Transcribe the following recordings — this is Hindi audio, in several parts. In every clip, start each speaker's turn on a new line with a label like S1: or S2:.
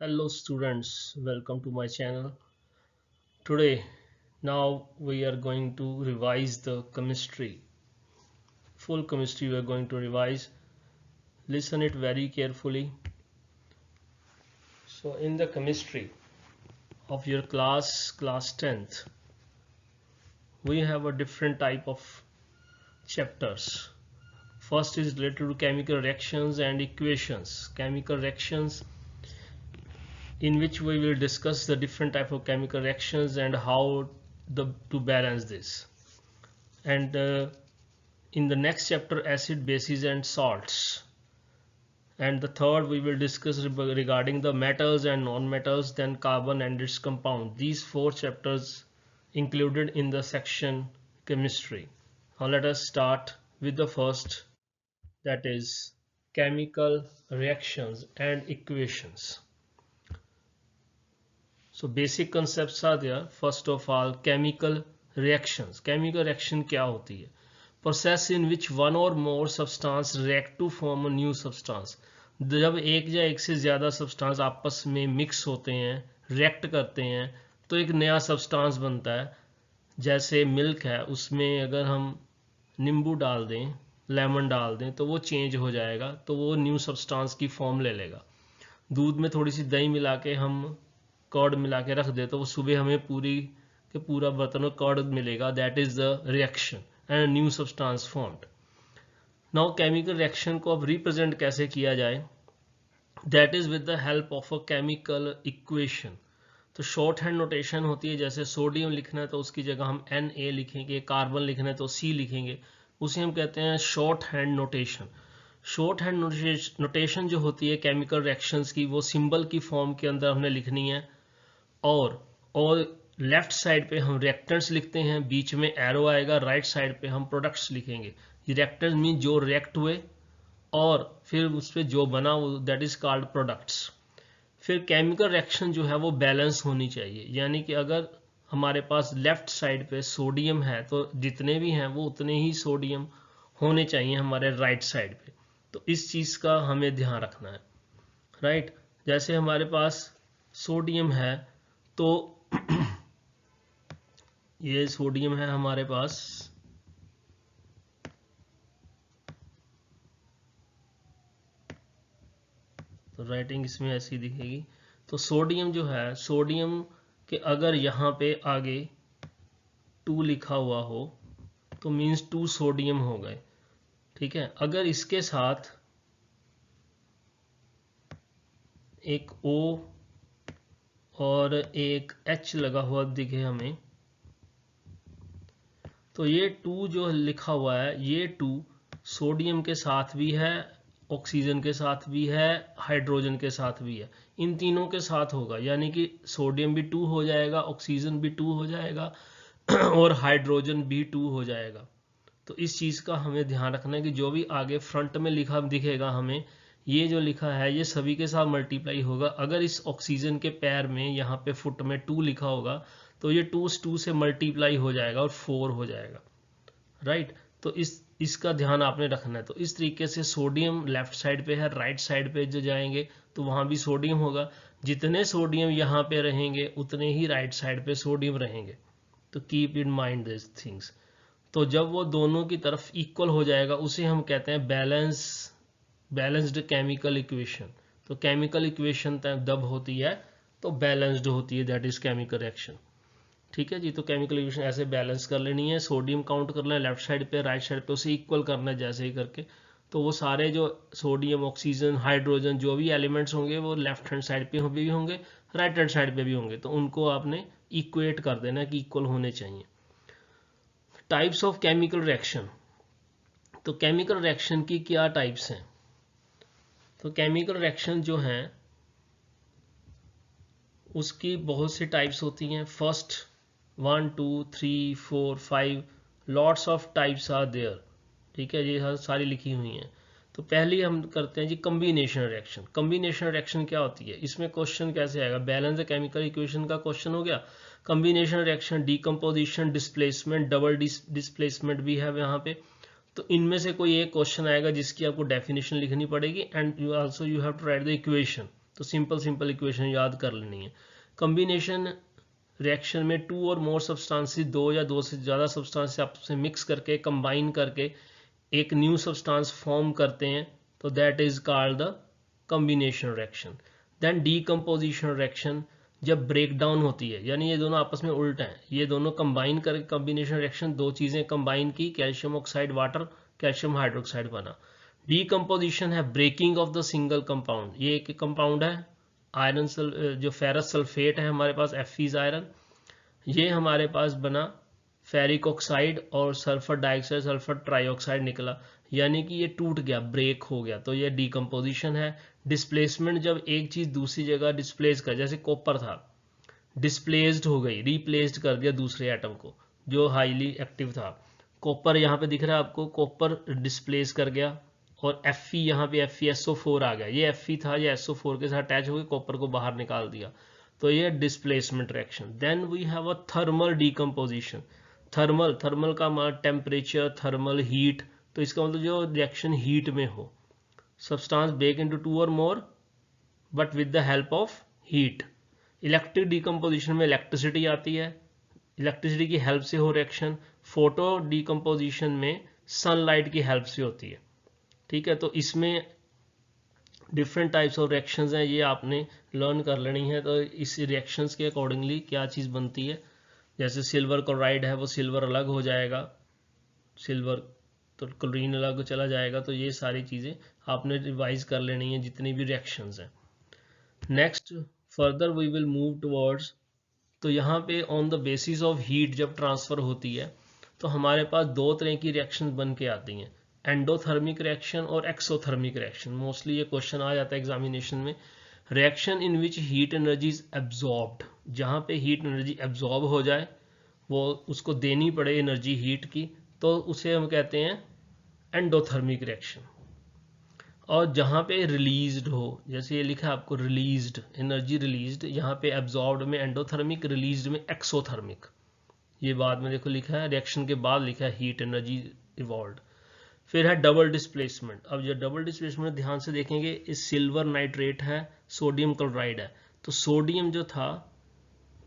S1: Hello students, welcome to my channel. Today, now we are going to revise the chemistry. Full chemistry we are going to revise. Listen it very carefully. So in the chemistry of your class 10th, we have a different type of chapters. First is related to chemical reactions and equations. Chemical reactions, in which we will discuss the different type of chemical reactions and how to balance this. And in the next chapter, acid, bases and salts. And the third we will discuss regarding the metals and non-metals, then carbon and its compound. These four chapters included in the section chemistry. Now let us start with the first, that is chemical reactions and equations. So basic concepts are there. First of all, chemical reactions. Chemical reaction क्या होती है? Process in which one or more substance react to form a new substance. जब एक या एक से ज़्यादा सब्सटेंस आपस में मिक्स होते हैं, रिएक्ट करते हैं, तो एक नया सब्सटेंस बनता है. जैसे मिल्क है, उसमें अगर हम नींबू डाल दें, लेमन डाल दें, तो वो चेंज हो जाएगा, तो वो न्यू सब्सटेंस की फॉर्म ले लेगा. दूध में थोड़ी सी दही मिला के हम कर्ड मिला के रख दे, तो वो सुबह हमें पूरा बर्तन में कर्ड मिलेगा. That is the reaction and new substance formed. Now chemical reaction को अब रिप्रेजेंट कैसे किया जाए? That is with the help of a chemical equation. तो शॉर्ट हैंड नोटेशन होती है. जैसे सोडियम लिखना है तो उसकी जगह हम Na लिखेंगे, कार्बन लिखना है तो C लिखेंगे. उसे हम कहते हैं short hand notation. Short hand notation जो होती है केमिकल रिएक्शंस की, वो सिंबल की फॉर्म के अंदर हमने लिखनी है. और लेफ्ट साइड पे हम रिएक्टेंट्स लिखते हैं, बीच में एरो आएगा, राइट साइड पे हम प्रोडक्ट्स लिखेंगे. रिएक्टेंट्स मीन जो रिएक्ट हुए और फिर उस पर जो बना, दैट इज कॉल्ड प्रोडक्ट्स. फिर केमिकल रिएक्शन जो है वो बैलेंस होनी चाहिए. यानी कि अगर हमारे पास लेफ्ट साइड पे सोडियम है तो जितने भी हैं वो उतने ही सोडियम होने चाहिए हमारे राइट साइड पे. तो इस चीज़ का हमें ध्यान रखना है, राइट. जैसे हमारे पास सोडियम है तो ये सोडियम है हमारे पास, तो राइटिंग इसमें ऐसी दिखेगी. तो सोडियम जो है, सोडियम के अगर यहाँ पे आगे 2 लिखा हुआ हो तो मीन्स 2 सोडियम हो गए, ठीक है. अगर इसके साथ एक O और एक H लगा हुआ दिखे हमें, तो ये 2 जो लिखा हुआ है, ये 2 सोडियम के साथ भी है, ऑक्सीजन के साथ भी है, हाइड्रोजन के साथ भी है. इन तीनों के साथ होगा, यानी कि सोडियम भी 2 हो जाएगा, ऑक्सीजन भी 2 हो जाएगा और हाइड्रोजन भी 2 हो जाएगा. तो इस चीज़ का हमें ध्यान रखना है कि जो भी आगे फ्रंट में लिखा दिखेगा हमें, ये जो लिखा है ये सभी के साथ मल्टीप्लाई होगा. अगर इस ऑक्सीजन के पैर में यहाँ पे फुट में 2 लिखा होगा तो ये 2 से मल्टीप्लाई हो जाएगा और 4 हो जाएगा, राइट. तो इसका ध्यान आपने रखना है. तो इस तरीके से सोडियम लेफ्ट साइड पे है, राइट साइड पे जो जाएंगे तो वहां भी सोडियम होगा. जितने सोडियम यहाँ पे रहेंगे उतने ही राइट साइड पे सोडियम रहेंगे. तो keep in mind this things. तो जब वो दोनों की तरफ इक्वल हो जाएगा उसे हम कहते हैं बैलेंस्ड केमिकल इक्वेशन. तो केमिकल इक्वेशन तब होती है तो बैलेंस्ड होती है, दैट इज केमिकल रिएक्शन. ठीक है जी. तो केमिकल इक्वेशन ऐसे बैलेंस कर लेनी है. सोडियम काउंट करना है लेफ्ट साइड पे, राइट साइड पे उसे इक्वल करना है जैसे ही करके. तो वो सारे जो सोडियम, ऑक्सीजन, हाइड्रोजन जो भी एलिमेंट्स होंगे वो लेफ्ट हैंड साइड पे भी होंगे, राइट हैंड साइड पे भी होंगे. तो उनको आपने इक्वेट कर देना कि इक्वल होने चाहिए. Types of chemical reaction. तो केमिकल रिएक्शन की क्या टाइप्स हैं? तो केमिकल रिएक्शन जो हैं उसकी बहुत सी टाइप्स होती हैं. First 1 2 3 4 5 lots of types are there, ठीक है. ये सारी लिखी हुई हैं. तो पहली हम करते हैं जी कम्बिनेशन रिएक्शन. कम्बिनेशन रिएक्शन क्या होती है? इसमें क्वेश्चन कैसे आएगा? बैलेंस द केमिकल इक्वेशन का क्वेश्चन हो गया. Combination reaction, decomposition, displacement, double displacement भी है यहाँ पे. तो इनमें से कोई एक क्वेश्चन आएगा जिसकी आपको डेफिनेशन लिखनी पड़ेगी and you also you have to write the equation. तो सिंपल सिंपल इक्वेशन याद कर लेनी है। कॉम्बिनेशन रिएक्शन में टू और मोर सब्सटेंसेस, दो या दो से ज़्यादा सब्सटेंस आपस में मिक्स करके कंबाइन करके एक न्यू सब्सटेंस फॉर्म करते हैं, तो that is called the combination reaction. Then decomposition reaction जब ब्रेक डाउन होती है, यानी ये दोनों आपस में उल्ट हैं, ये दोनों कंबाइन करके कॉम्बिनेशन रिएक्शन, दो चीज़ें कंबाइन की, calcium oxide water, calcium hydroxide बना। डीकम्पोजिशन है breaking off the single compound, ये एक कंपाउंड है आयरन जो फेरस सल्फेट है हमारे पास, Fe आयरन, ये हमारे पास बना फेरिक ऑक्साइड और सल्फर डाइऑक्साइड, सल्फर ट्राइऑक्साइड निकला, यानी कि ये टूट गया, ब्रेक हो गया, तो ये डीकम्पोजिशन है। डिस्प्लेसमेंट जब एक चीज दूसरी जगह डिस्प्लेस कर, जैसे कॉपर था, डिस्प्लेस्ड हो गई, रिप्लेस्ड कर दिया दूसरे एटम को जो हाईली एक्टिव था। कॉपर यहाँ पे दिख रहा है आपको, कॉपर डिस्प्लेस कर गया, और Fe यहाँ पे FeSO4 आ गया, ये Fe था, ये SO4 के साथ अटैच हो गया, कॉपर को बाहर निकाल दिया, तो ये displacement reaction. Then we have a thermal decomposition. Thermal का मतलब टेम्परेचर, थर्मल हीट, तो इसका मतलब जो रिएक्शन हीट में हो, सब्सटेंस ब्रेक इनटू टू और more but with the help of heat. Electric decomposition में इलेक्ट्रिसिटी आती है, इलेक्ट्रिसिटी की हेल्प से हो रिएक्शन। फोटो डीकम्पोजिशन में सनलाइट की हेल्प से होती है, ठीक है। तो इसमें डिफरेंट टाइप्स ऑफ रिएक्शंस हैं, ये आपने लर्न कर लेनी है। तो इस रिएक्शंस के अकॉर्डिंगली क्या चीज़ बनती है, जैसे सिल्वर क्लोराइड है, वो सिल्वर अलग हो जाएगा, सिल्वर तो क्लोरीन अलग चला जाएगा, तो ये सारी चीज़ें आपने रिवाइज कर लेनी है जितनी भी रिएक्शंस हैं। Next further we will move towards, तो यहाँ पे on the basis of heat जब ट्रांसफ़र होती है तो हमारे पास दो तरह की रिएक्शन बन के आती हैं, एंडोथर्मिक रिएक्शन और एक्सोथर्मिक रिएक्शन। मोस्टली ये क्वेश्चन आ जाता है एग्जामिनेशन में। Reaction in which heat energy is absorbed, जहाँ पे हीट एनर्जी एब्जॉर्ब हो जाए, वो उसको देनी पड़े एनर्जी हीट की, तो उसे हम कहते हैं एंडोथर्मिक रिएक्शन। और जहाँ पे रिलीज्ड हो, जैसे ये लिखा है आपको रिलीज्ड, एनर्जी रिलीज्ड, यहाँ पे एब्जॉर्ब्ड में एंडोथर्मिक, रिलीज्ड में एक्सोथर्मिक। ये बाद में देखो लिखा है, रिएक्शन के बाद लिखा है हीट एनर्जी इवॉल्व। फिर है डबल डिस्प्लेसमेंट। अब जो डबल डिस्प्लेसमेंट ध्यान से देखेंगे, इस सिल्वर नाइट्रेट है, सोडियम क्लोराइड है, तो सोडियम जो था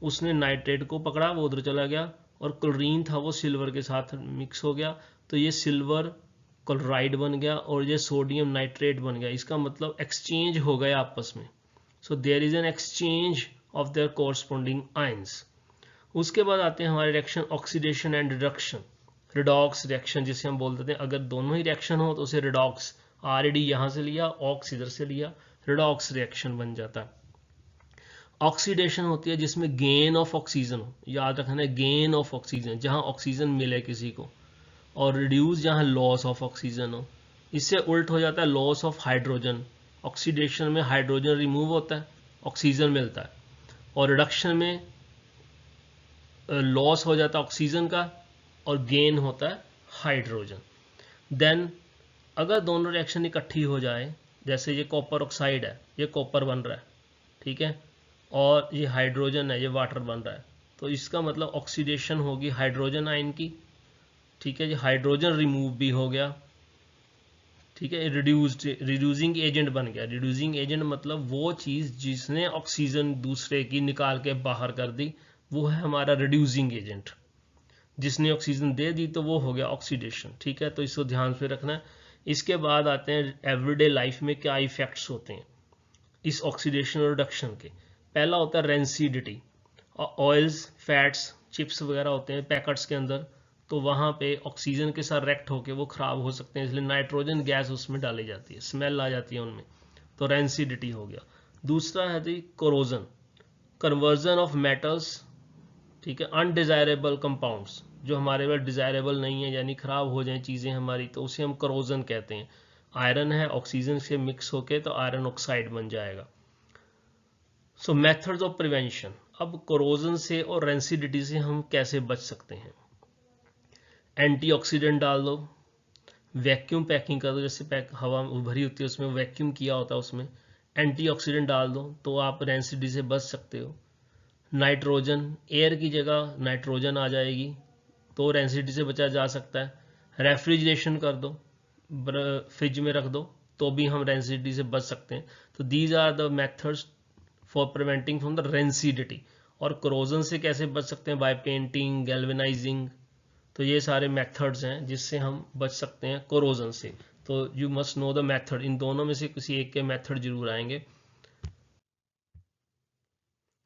S1: उसने नाइट्रेट को पकड़ा, वो उधर चला गया, और क्लोरीन था वो सिल्वर के साथ मिक्स हो गया, तो ये सिल्वर क्लोराइड बन गया और ये सोडियम नाइट्रेट बन गया। इसका मतलब एक्सचेंज हो गया आपस में, so there is an exchange of their corresponding ions. उसके बाद आते हैं हमारे reaction oxidation and reduction, redox reaction जिसे हम बोलते हैं। अगर दोनों ही रिएक्शन हो तो उसे रिडॉक्स, RD यहाँ से लिया, ऑक्स इधर से लिया, रिडॉक्स रिएक्शन बन जाता है। ऑक्सीडेशन होती है जिसमें गेन ऑफ ऑक्सीजन हो, याद रखना है गेन ऑफ ऑक्सीजन, जहाँ ऑक्सीजन मिले किसी को, और रिड्यूस जहाँ लॉस ऑफ ऑक्सीजन हो। इससे उल्ट हो जाता है लॉस ऑफ हाइड्रोजन, ऑक्सीडेशन में हाइड्रोजन रिमूव होता है, ऑक्सीजन मिलता है, और रिडक्शन में लॉस हो जाता है ऑक्सीजन का और गेन होता है हाइड्रोजन। देन अगर दोनों रिएक्शन इकट्ठी हो जाए, जैसे ये कॉपर ऑक्साइड है, ये कॉपर बन रहा है, ठीक है, और ये हाइड्रोजन है, ये वाटर बन रहा है, तो इसका मतलब ऑक्सीडेशन होगी हाइड्रोजन आयन की, ठीक है, ये हाइड्रोजन रिमूव भी हो गया, ठीक है, रिड्यूसिंग एजेंट बन गया। रिड्यूसिंग एजेंट मतलब वो चीज़ जिसने ऑक्सीजन दूसरे की निकाल के बाहर कर दी, वो है हमारा रिड्यूसिंग एजेंट। जिसने ऑक्सीजन दे दी तो वो हो गया ऑक्सीडेशन, ठीक है, तो इसको ध्यान से रखना है। इसके बाद आते हैं एवरीडे लाइफ में क्या इफेक्ट्स होते हैं इस ऑक्सीडेशन और रिडक्शन के। पहला होता है रेंसिडिटी, ऑयल्स, फैट्स, चिप्स वगैरह होते हैं पैकेट्स के अंदर, तो वहाँ पे ऑक्सीजन के साथ रिएक्ट होकर वो खराब हो सकते हैं, इसलिए नाइट्रोजन गैस उसमें डाली जाती है, स्मेल आ जाती है उनमें, तो रेंसिडिटी हो गया। दूसरा है जी कोरोजन, कन्वर्जन ऑफ मेटल्स, ठीक है, अनडिजायरेबल कंपाउंड्स, जो हमारे पास डिजायरेबल नहीं है, यानी खराब हो जाए चीज़ें हमारी, तो उसे हम करोजन कहते हैं। आयरन है, ऑक्सीजन से मिक्स होके तो आयरन ऑक्साइड बन जाएगा। सो मेथड्स ऑफ प्रिवेंशन, अब कोरोजन से और रेंसिडिटी से हम कैसे बच सकते हैं। एंटीऑक्सीडेंट डाल दो, वैक्यूम पैकिंग कर दो, जैसे हवा भरी होती है उसमें वैक्यूम किया होता है, उसमें एंटीऑक्सीडेंट डाल दो तो आप रेंसिडिटी से बच सकते हो। नाइट्रोजन, एयर की जगह नाइट्रोजन आ जाएगी तो रेंसिडिटी से बचा जा सकता है। रेफ्रिजरेशन कर दो, फ्रिज में रख दो तो भी हम रेंसिडिटी से बच सकते हैं। तो these are the methods for preventing from the rancidity. और कोरोजन से कैसे बच सकते हैं? By painting, galvanising. तो ये सारे मेथड्स हैं जिससे हम बच सकते हैं कोरोजन से। तो you must know the method, इन दोनों में से किसी एक के मेथड जरूर आएंगे।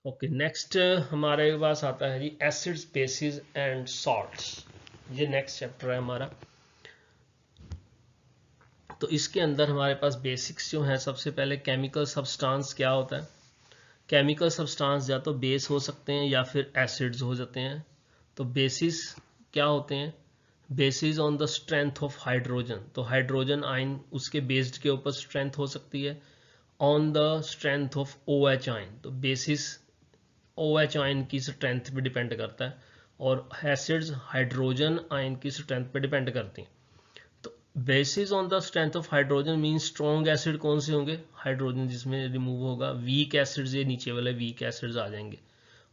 S1: ओके, नेक्स्ट हमारे पास आता है जी एसिड्स, बेसिस एंड सॉल्ट्स। ये नेक्स्ट चैप्टर है हमारा। तो इसके अंदर हमारे पास बेसिक्स जो हैं, सबसे पहले केमिकल सब्सटेंस क्या होता है। केमिकल सब्सटेंस या तो बेस हो सकते हैं या फिर एसिड्स हो जाते हैं। तो बेसिस क्या होते हैं? Basis on the strength of hydrogen. तो हाइड्रोजन आयन उसके बेस्ड के ऊपर स्ट्रेंथ हो सकती है। On the strength of OH ion, तो बेसिस OH आयन की स्ट्रेंथ पे डिपेंड करता है। और एसिड्स हाइड्रोजन आयन की स्ट्रेंथ पे डिपेंड करती हैं। तो basis on the strength of hydrogen mean strong acid कौन से होंगे? हाइड्रोजन जिसमें रिमूव होगा। वीक एसिड्स, ये नीचे वाले वीक एसिड्स आ जाएंगे।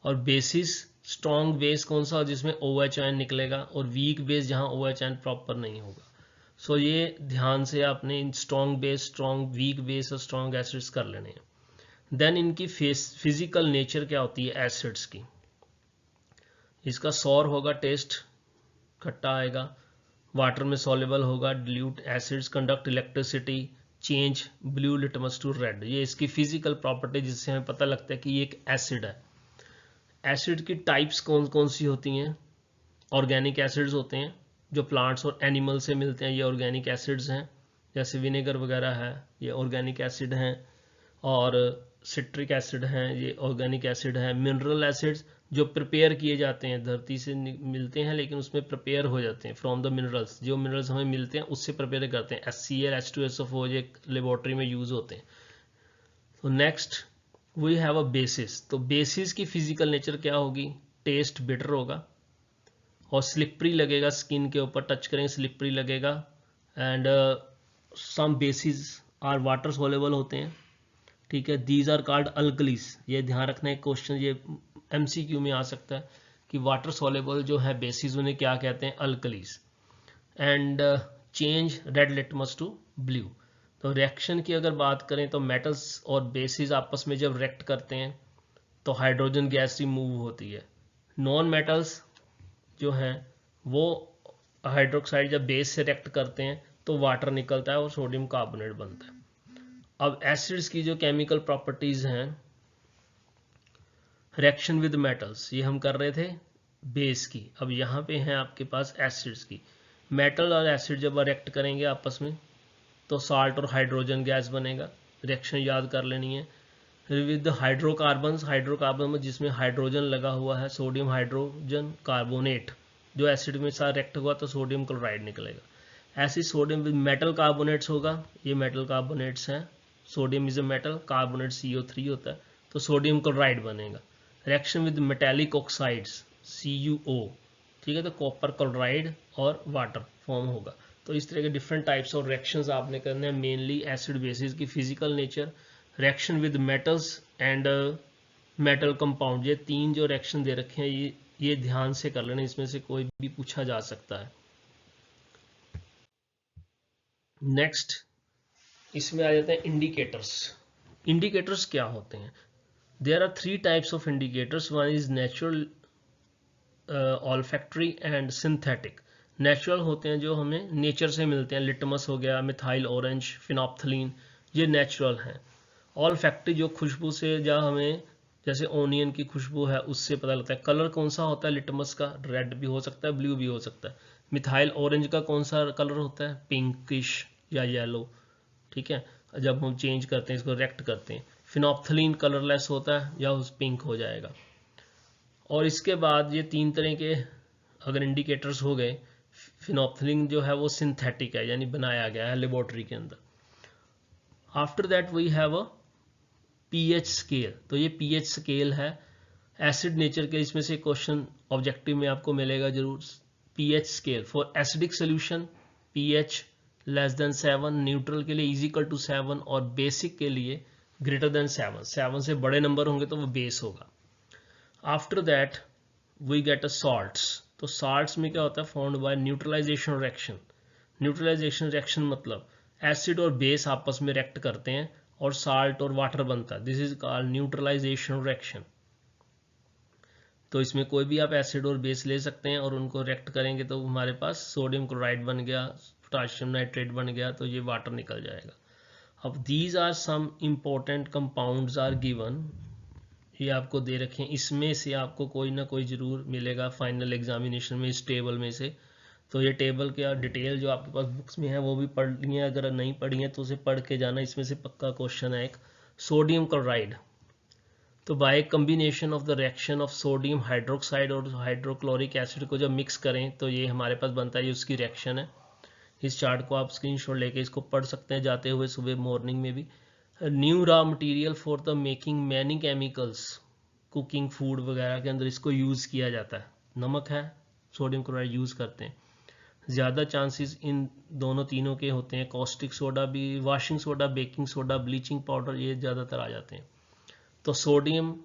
S1: और बेसिस स्ट्रॉन्ग बेस कौन सा? जिसमें OH आयन निकलेगा। और वीक बेस जहां OH आयन प्रॉपर नहीं होगा। सो ये ध्यान से आपने strong base, strong weak base और स्ट्रॉन्ग एसिड्स कर लेने हैं। देन इनकी फिजिकल नेचर क्या होती है एसिड्स की? इसका सॉर होगा, टेस्ट खट्टा आएगा। वाटर में सॉल्युबल होगा, dilute. Acids conduct electricity, change blue litmus to red. ये इसकी फिजिकल प्रॉपर्टी जिससे हमें पता लगता है कि ये एक एसिड है। एसिड की टाइप्स कौन कौन सी होती हैं? ऑर्गेनिक एसिड्स होते हैं जो प्लांट्स और एनिमल से मिलते हैं, ये ऑर्गेनिक एसिड्स हैं। जैसे विनेगर वगैरह है, ये ऑर्गेनिक एसिड हैं। और सिट्रिक एसिड हैं, ये ऑर्गेनिक एसिड है। मिनरल एसिड्स जो प्रिपेयर किए जाते हैं, धरती से मिलते हैं लेकिन उसमें प्रिपेयर हो जाते हैं फ्रॉम द मिनरल्स। जो मिनरल्स हमें मिलते हैं उससे प्रिपेयर करते हैं। HCl, H2SO4 ये लेबोरेटरी में यूज होते हैं। तो next we have a bases. तो बेसिस की फिजिकल नेचर क्या होगी? टेस्ट बिटर होगा और स्लिपरी लगेगा, स्किन के ऊपर टच करेंगे स्लिपरी लगेगा। And some bases are water soluble होते हैं, ठीक है। These are called alkalis. ये ध्यान रखना, एक क्वेश्चन ये MCQ में आ सकता है कि वाटर सोलेबल जो है बेसिस उन्हें क्या कहते हैं? Alkalis. And change red litmus to blue. तो रिएक्शन की अगर बात करें तो मेटल्स और बेसिस आपस में जब रिएक्ट करते हैं तो हाइड्रोजन गैस रिमूव होती है। नॉन मेटल्स जो हैं वो हाइड्रोक्साइड जब बेस से रिएक्ट करते हैं तो वाटर निकलता है और सोडियम कार्बोनेट बनता है। अब एसिड्स की जो केमिकल प्रॉपर्टीज हैं, रिएक्शन विद मेटल्स, ये हम कर रहे थे बेस की। अब यहाँ पे हैं आपके पास एसिड्स की। मेटल और एसिड जब रिएक्ट करेंगे आपस में तो साल्ट और हाइड्रोजन गैस बनेगा। रिएक्शन याद कर लेनी है। विद हाइड्रोकार्बन, हाइड्रोकार्बन में जिसमें हाइड्रोजन लगा हुआ है, सोडियम हाइड्रोजन कार्बोनेट। जो एसिड में साथ रिएक्ट हुआ तो सोडियम क्लोराइड निकलेगा। ऐसे सोडियम विद मेटल कार्बोनेट्स होगा, ये मेटल कार्बोनेट्स हैं। Sodium is a metal, carbonate CO3 होता है तो सोडियम क्लोराइड बनेगा। Reaction with metallic oxides CuO, ठीक है, तो कॉपर क्लोराइड और वाटर फॉर्म होगा। तो इस तरह के डिफरेंट टाइप्स ऑफ रिएक्शंस आपने करने हैं। मेनली एसिड बेसिस की physical nature, reaction with metals and metal compound, ये तीन जो रिएक्शन दे रखे हैं ये ध्यान से कर लेना, इसमें से कोई भी पूछा जा सकता है। नेक्स्ट इसमें आ जाते हैं इंडिकेटर्स। इंडिकेटर्स क्या होते हैं? There are 3 types of indicators. One is natural, olfactory and synthetic. Natural होते हैं जो हमें नेचर से मिलते हैं, लिटमस हो गया, मिथाइल ऑरेंज, फिनोप्थलीन, ये नेचुरल हैं। ऑल्फैक्टरी जो खुशबू से, या हमें जैसे ओनियन की खुशबू है उससे पता लगता है। कलर कौन सा होता है लिटमस का? रेड भी हो सकता है, ब्लू भी हो सकता है। मिथाइल ऑरेंज का कौन सा कलर होता है? पिंकिश या येलो, ठीक है। जब हम चेंज करते हैं, इसको रिएक्ट करते हैं। फिनोप्थलीन कलरलेस होता है या उस पिंक हो जाएगा। और इसके बाद ये 3 तरह के अगर इंडिकेटर्स हो गए, फिनोप्थलीन जो है वो सिंथेटिक है, यानी बनाया गया है लेबोरेटरी के अंदर। After that we have a pH scale. तो ये पीएच स्केल है एसिड नेचर के, इसमें से क्वेश्चन ऑब्जेक्टिव में आपको मिलेगा जरूर। PH scale for acidic solution pH less than 7, neutral के लिए इज इक्वल टू 7 और बेसिक के लिए ग्रेटर देन 7। 7 से बड़े नंबर होंगे तो वो बेस होगा। After that we get a salts. तो सॉल्ट्स में क्या होता है? Formed by neutralisation reaction. Neutralisation reaction मतलब एसिड और बेस आपस में रिएक्ट करते हैं और साल्ट और वाटर बनता है, this is called neutralisation reaction. तो इसमें कोई भी आप एसिड और बेस ले सकते हैं और उनको रिएक्ट करेंगे तो हमारे पास सोडियम क्लोराइड बन गया, पोटाशियम नाइट्रेट बन गया, तो ये वाटर निकल जाएगा। अब these are some important compounds are given, ये आपको दे रखे हैं, इसमें से आपको कोई ना कोई जरूर मिलेगा फाइनल एग्जामिनेशन में इस टेबल में से। तो ये टेबल क्या डिटेल जो आपके पास बुक्स में है वो भी पढ़ ली है, अगर नहीं पढ़ी है तो उसे पढ़ के जाना, इसमें से पक्का क्वेश्चन है एक। सोडियम क्लोराइड, तो by combination of the reaction of sodium hydroxide और हाइड्रोक्लोरिक एसिड को जब मिक्स करें तो ये हमारे पास बनता है, ये उसकी रिएक्शन है। इस चार्ट को आप स्क्रीनशॉट लेके इसको पढ़ सकते हैं जाते हुए सुबह मॉर्निंग में भी। New raw material for the making many chemicals, cooking food वगैरह के अंदर इसको यूज़ किया जाता है। नमक है, सोडियम क्लोराइड यूज़ करते हैं। ज़्यादा चांसेस इन दोनों तीनों के होते हैं, कॉस्टिक सोडा भी, washing soda, baking soda, bleaching powder, ये ज़्यादातर आ जाते हैं। तो सोडियम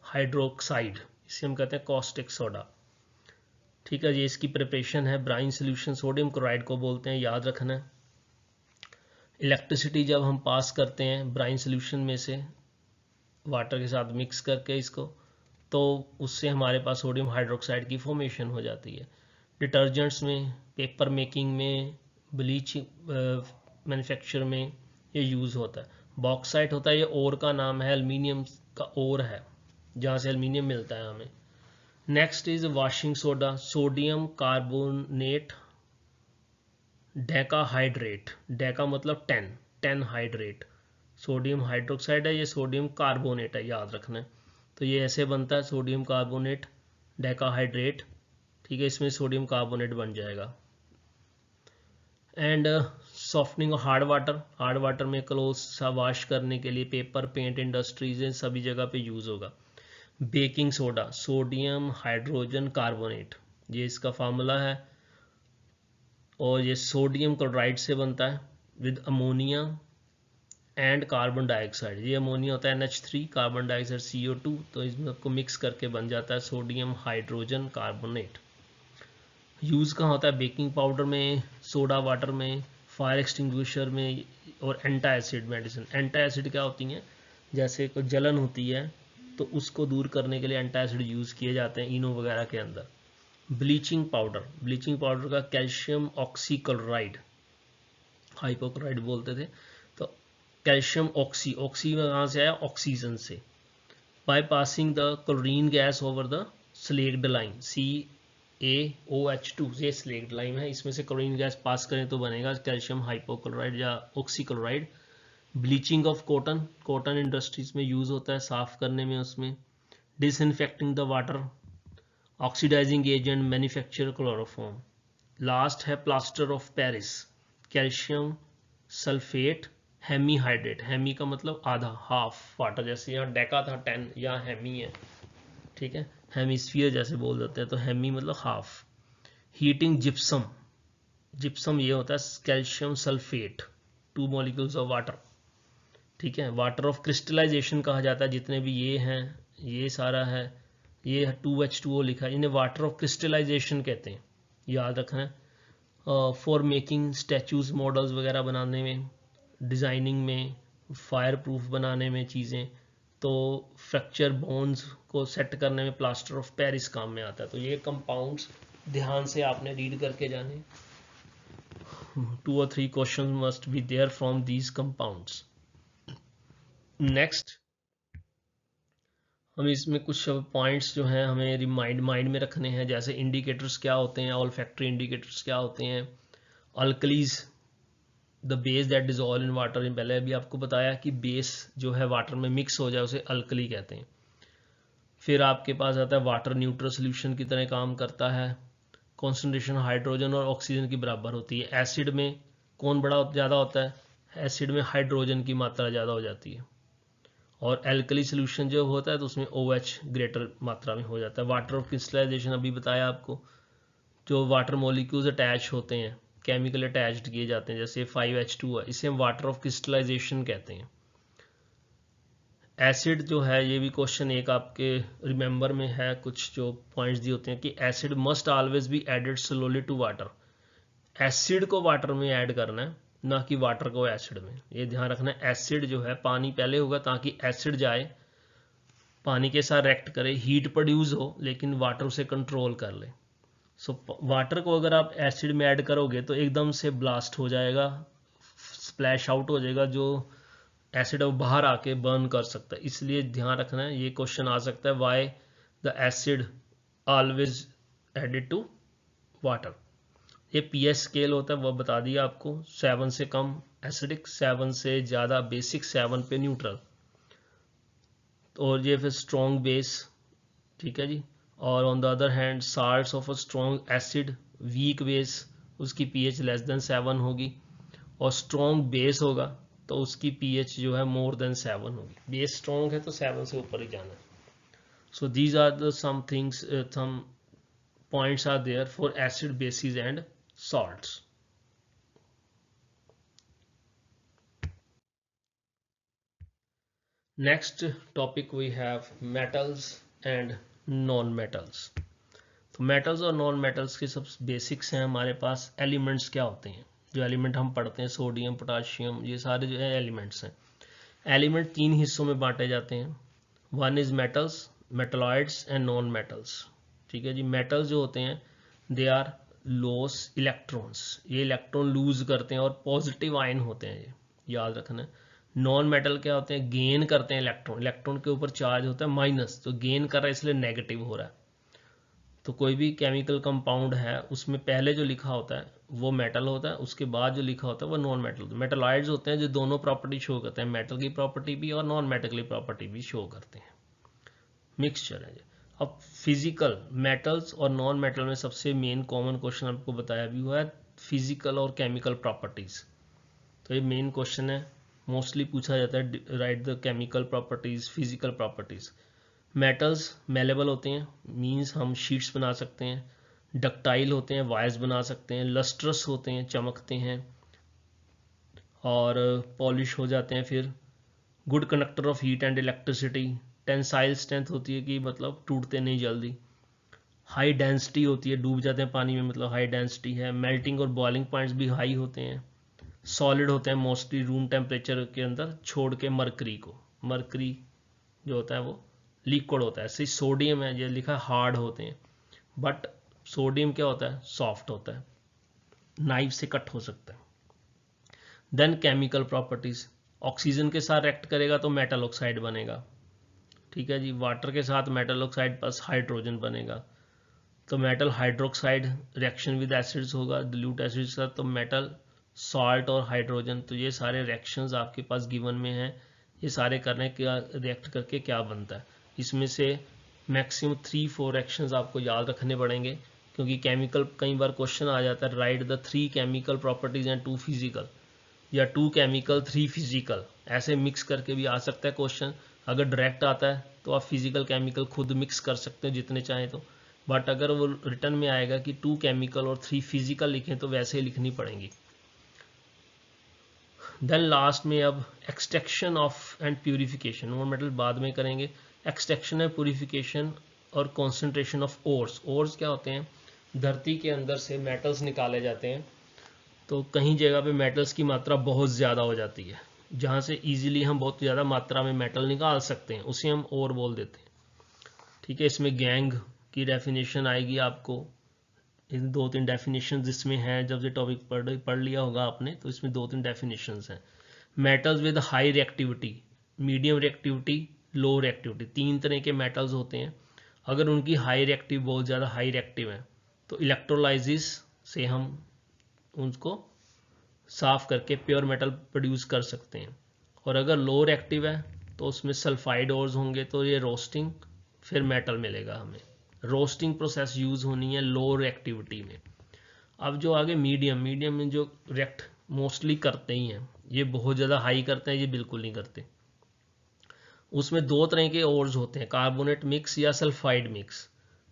S1: हाइड्रोक्साइड इसे हम कहते हैं कॉस्टिक सोडा, ठीक है। ये इसकी प्रिपरेशन है, ब्राइन सोल्यूशन सोडियम क्लोराइड को बोलते हैं, याद रखना है। इलेक्ट्रिसिटी जब हम पास करते हैं ब्राइन सोल्यूशन में से वाटर के साथ मिक्स करके इसको, तो उससे हमारे पास सोडियम हाइड्रोक्साइड की फॉर्मेशन हो जाती है। डिटर्जेंट्स में, पेपर मेकिंग में, ब्लीच मैन्युफैक्चर में ये यूज़ होता है। बॉक्साइट होता है, ये ओर का नाम है, एल्युमिनियम का ओर है जहाँ से एल्युमिनियम मिलता है हमें। Next is washing soda, sodium carbonate decahydrate, Deka मतलब 10 हाइड्रेट, सोडियम हाइड्रोक्साइड है, ये सोडियम कार्बोनेट है, याद रखना है। तो ये ऐसे बनता है सोडियम कार्बोनेट डेकाहाइड्रेट, ठीक है, इसमें सोडियम कार्बोनेट बन जाएगा। And softening hard water, hard water में क्लोथ सा वॉश करने के लिए, पेपर, पेंट इंडस्ट्रीज, सभी जगह पे यूज़ होगा। Baking soda, sodium hydrogen carbonate, ये इसका फार्मूला है, और ये सोडियम क्लोराइड से बनता है with ammonia and carbon dioxide. ये अमोनिया होता है NH3, कार्बन डाइऑक्साइड CO2, तो इसमें आपको मिक्स करके बन जाता है सोडियम हाइड्रोजन कार्बोनेट। यूज़ कहाँ होता है? बेकिंग पाउडर में, सोडा वाटर में, फायर एक्सटिंग्विशर में, और एंटा एसिड मेडिसिन। एंटा एसिड क्या होती हैं? जैसे कोई जलन होती है तो उसको दूर करने के लिए एंटा एसिड यूज़ किए जाते हैं इनो वगैरह के अंदर। ब्लीचिंग पाउडर, ब्लीचिंग पाउडर का कैल्शियम ऑक्सीक्लोराइड, हाइपोक्लोराइड बोलते थे, तो कैल्शियम ऑक्सी, ऑक्सी में कहाँ से आया? ऑक्सीजन से। By passing the chlorine gas over the slaked line, CaOH2, ये स्लेक्ड लाइन है, इसमें से क्लोरीन गैस पास करें तो बनेगा कैल्शियम हाइपोक्लोराइड या oxychloride. Bleaching of cotton, cotton industries में यूज़ होता है साफ करने में उसमें। Disinfecting the water, oxidizing agent, manufacture chloroform. Last है plaster of Paris, calcium sulphate hemihydrate, hemi का मतलब आधा, हाफ वाटर, जैसे यहाँ डेका था 10, यहाँ हेमी है, ठीक है, हेमीस्फीयर जैसे बोल देते हैं, तो हेमी मतलब हाफ। हीटिंग जिप्सम, जिप्सम ये होता है calcium sulphate, 2 molecules of water, ठीक है। वाटर ऑफ क्रिस्टलाइजेशन कहा जाता है, जितने भी ये हैं, ये सारा है, ये 2H2O लिखा है, इन्हें वाटर ऑफ क्रिस्टलाइजेशन कहते हैं, याद रखना है। फॉर मेकिंग स्टैचूज, मॉडल्स वगैरह बनाने में, डिज़ाइनिंग में, फायर प्रूफ बनाने में चीज़ें, तो फ्रैक्चर बोन्स को सेट करने में प्लास्टर ऑफ पेरिस काम में आता है। तो ये कंपाउंड्स ध्यान से आपने रीड करके जाने, 2 or 3 question must be there from these compounds. Next हम इसमें कुछ पॉइंट्स जो हैं हमें माइंड में रखने हैं, जैसे इंडिकेटर्स क्या होते हैं, ऑल्फैक्टरी इंडिकेटर्स क्या होते हैं, alkalis, the base that dissolve in water, पहले भी आपको बताया कि बेस जो है वाटर में मिक्स हो जाए उसे अल्कली कहते हैं। फिर आपके पास आता है वाटर न्यूट्रल सोल्यूशन की तरह काम करता है, कॉन्सेंट्रेशन हाइड्रोजन और ऑक्सीजन की बराबर होती है। एसिड में कौन बड़ा ज़्यादा होता है? एसिड में हाइड्रोजन की मात्रा ज़्यादा हो जाती है, और एल्कली सोल्यूशन जो होता है तो उसमें OH ग्रेटर मात्रा में हो जाता है। वाटर ऑफ क्रिस्टलाइजेशन अभी बताया आपको, जो वाटर मॉलिक्यूल्स अटैच होते हैं, केमिकल अटैच्ड किए जाते हैं, जैसे 5H2 है, इसे हम वाटर ऑफ क्रिस्टलाइजेशन कहते हैं। एसिड जो है, ये भी क्वेश्चन एक आपके रिमेंबर में है, कुछ जो पॉइंट्स दिए होते हैं कि acid must always be added slowly to water, acid को वाटर में ऐड करना है ना कि वाटर को एसिड में। ये ध्यान रखना है, एसिड जो है पानी पहले होगा ताकि एसिड जाए, पानी के साथ रिएक्ट करे, हीट प्रोड्यूस हो, लेकिन वाटर उसे कंट्रोल कर ले। सो वाटर को अगर आप एसिड में ऐड करोगे तो एकदम से ब्लास्ट हो जाएगा, स्प्लैश आउट हो जाएगा, जो एसिड बाहर आके बर्न कर सकता है। इसलिए ध्यान रखना है, ये क्वेश्चन आ सकता है, why the acid always added to water. ये पीएच स्केल होता है, वो बता दिया आपको, 7 से कम एसिडिक, 7 से ज़्यादा बेसिक, 7 पे न्यूट्रल। और ये फिर स्ट्रॉन्ग बेस, ठीक है जी। और on the other hand salts of a strong acid, weak base, उसकी पीएच लेस देन 7 होगी, और स्ट्रॉन्ग बेस होगा तो उसकी पीएच जो है मोर देन 7 होगी। बेस स्ट्रॉन्ग है तो 7 से ऊपर ही जाना है। So these are the some things, some points are there for acid, bases and salts. Next topic we have metals and non-metals. तो metals और non-metals के सब बेसिक्स हैं हमारे पास। एलिमेंट्स क्या होते हैं, जो एलिमेंट हम पढ़ते हैं, सोडियम, पोटाशियम, ये सारे जो है एलिमेंट्स हैं। एलिमेंट 3 हिस्सों में बांटे जाते हैं। One is metals, metalloids and non metals. ठीक है जी। मेटल्स जो होते हैं दे आर लॉस इलेक्ट्रॉन्स, ये इलेक्ट्रॉन लूज करते हैं और पॉजिटिव आयन होते हैं, ये याद रखना है। नॉन मेटल क्या होते हैं, गेन करते हैं इलेक्ट्रॉन, इलेक्ट्रॉन के ऊपर चार्ज होता है माइनस, तो गेन कर रहा है इसलिए नेगेटिव हो रहा है। तो कोई भी केमिकल कंपाउंड है उसमें पहले जो लिखा होता है वो मेटल होता है, उसके बाद जो लिखा होता है वो नॉन मेटल होता है। मेटलॉइड्स होते हैं जो दोनों प्रॉपर्टी शो करते हैं, मेटल की प्रॉपर्टी भी और नॉन मेटल की प्रॉपर्टी भी शो करते हैं, मिक्सचर है। अब फिजिकल मेटल्स और नॉन मेटल में सबसे मेन कॉमन क्वेश्चन आपको बताया भी हुआ है, फिजिकल और केमिकल प्रॉपर्टीज। तो ये मेन क्वेश्चन है, मोस्टली पूछा जाता है, right the chemical properties, physical properties. Metals malleable होते हैं, मींस हम शीट्स बना सकते हैं, डक्टाइल होते हैं, वायर्स बना सकते हैं, लस्ट्रस होते हैं, चमकते हैं और पॉलिश हो जाते हैं। फिर good conductor of heat and electricity, tensile strength होती है कि मतलब टूटते नहीं जल्दी, हाई डेंसिटी होती है, डूब जाते हैं पानी में, मतलब हाई डेंसिटी है। मेल्टिंग और बॉइलिंग पॉइंट्स भी हाई होते हैं। सॉलिड होते हैं मोस्टली रूम टेम्परेचर के अंदर, छोड़ के मरकरी को, मरकरी जो होता है वो लिक्विड होता है। ऐसे सोडियम है, ये लिखा है हार्ड होते हैं, बट सोडियम क्या होता है, सॉफ्ट होता है, नाइफ से कट हो सकता है। देन केमिकल प्रॉपर्टीज, ऑक्सीजन के साथ रिएक्ट करेगा तो मेटल ऑक्साइड बनेगा, ठीक है जी। वाटर के साथ मेटल ऑक्साइड प्लस हाइड्रोजन बनेगा, तो metal hydroxide reaction with acids होगा, डिल्यूट एसिड के साथ, तो मेटल सॉल्ट और हाइड्रोजन। तो ये सारे रिएक्शंस आपके पास गिवन में हैं, ये सारे करने क्या, रिएक्ट करके क्या बनता है। इसमें से मैक्सिमम 3-4 रिएक्शंस आपको याद रखने पड़ेंगे, क्योंकि केमिकल कई बार क्वेश्चन आ जाता है, right the 3 chemical properties and 2 physical, या 2 केमिकल 3 फिजिकल, ऐसे मिक्स करके भी आ सकता है क्वेश्चन। अगर डायरेक्ट आता है तो आप फिजिकल केमिकल खुद मिक्स कर सकते हो जितने चाहें तो, बट अगर वो रिटर्न में आएगा कि 2 केमिकल और 3 फिजिकल लिखें तो वैसे ही लिखनी पड़ेंगी। देन लास्ट में अब extraction of and purification, non metal बाद में करेंगे। एक्सट्रैक्शन है, प्यूरिफिकेशन और कॉन्सेंट्रेशन ऑफ ओर्स। ओर्स क्या होते हैं, धरती के अंदर से मेटल्स निकाले जाते हैं, तो कहीं जगह पे मेटल्स की मात्रा बहुत ज़्यादा हो जाती है, जहाँ से इजीली हम बहुत ज़्यादा मात्रा में मेटल निकाल सकते हैं, उसे हम ओर बोल देते हैं, ठीक है। इसमें गैंग की डेफिनेशन आएगी आपको, इन 2-3 डेफिनेशन जिसमें हैं, जब ये टॉपिक पढ़ लिया होगा आपने तो इसमें 2-3 डेफिनेशन हैं। Metals with high reactivity, medium reactivity, low reactivity, 3 तरह के मेटल्स होते हैं। अगर उनकी हाई रिएक्टिव, बहुत ज़्यादा हाई रिएक्टिव है, तो इलेक्ट्रोलाइसिस से हम उनको साफ करके प्योर मेटल प्रोड्यूस कर सकते हैं। और अगर लो रिएक्टिव है तो उसमें सल्फाइड ओर्स होंगे, तो ये रोस्टिंग, फिर मेटल मिलेगा हमें। रोस्टिंग प्रोसेस यूज होनी है लो रिएक्टिविटी में। अब जो आगे मीडियम, मीडियम में जो रिएक्ट मोस्टली करते ही हैं, ये बहुत ज़्यादा हाई करते हैं, ये बिल्कुल नहीं करते। उसमें 2 तरह के ओर्स होते हैं, कार्बोनेट मिक्स या सल्फाइड मिक्स।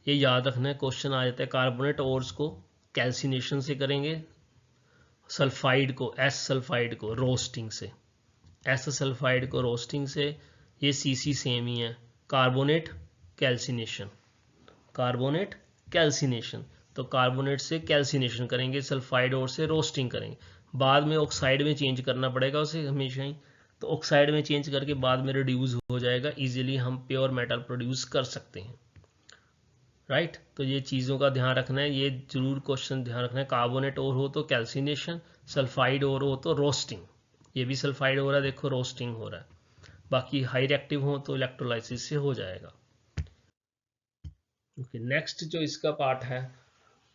S1: ये याद रखना है, क्वेश्चन आ जाता है। कार्बोनेट ओर्स को कैल्सिनेशन से करेंगे, सल्फाइड को, एस सल्फाइड को रोस्टिंग से, एस सल्फाइड को रोस्टिंग से। ये सीसी सेम ही है, कार्बोनेट कैल्सिनेशन, कार्बोनेट कैल्सिनेशन। तो कार्बोनेट से कैल्सिनेशन करेंगे, सल्फाइड और से रोस्टिंग करेंगे। बाद में ऑक्साइड में चेंज करना पड़ेगा उसे हमेशा ही, तो ऑक्साइड में चेंज करके बाद में रिड्यूस हो जाएगा, इजीली हम प्योर मेटल प्रोड्यूस कर सकते हैं। राइट, तो ये चीज़ों का ध्यान रखना है, ये जरूर क्वेश्चन ध्यान रखना है। कार्बोनेट और हो तो कैल्सिनेशन, सल्फाइड और हो तो रोस्टिंग, ये भी सल्फाइड हो रहा है, देखो रोस्टिंग हो रहा है। बाकी हाई रिएक्टिव हो तो इलेक्ट्रोलाइसिस से हो जाएगा। ओके, नेक्स्ट जो इसका पार्ट है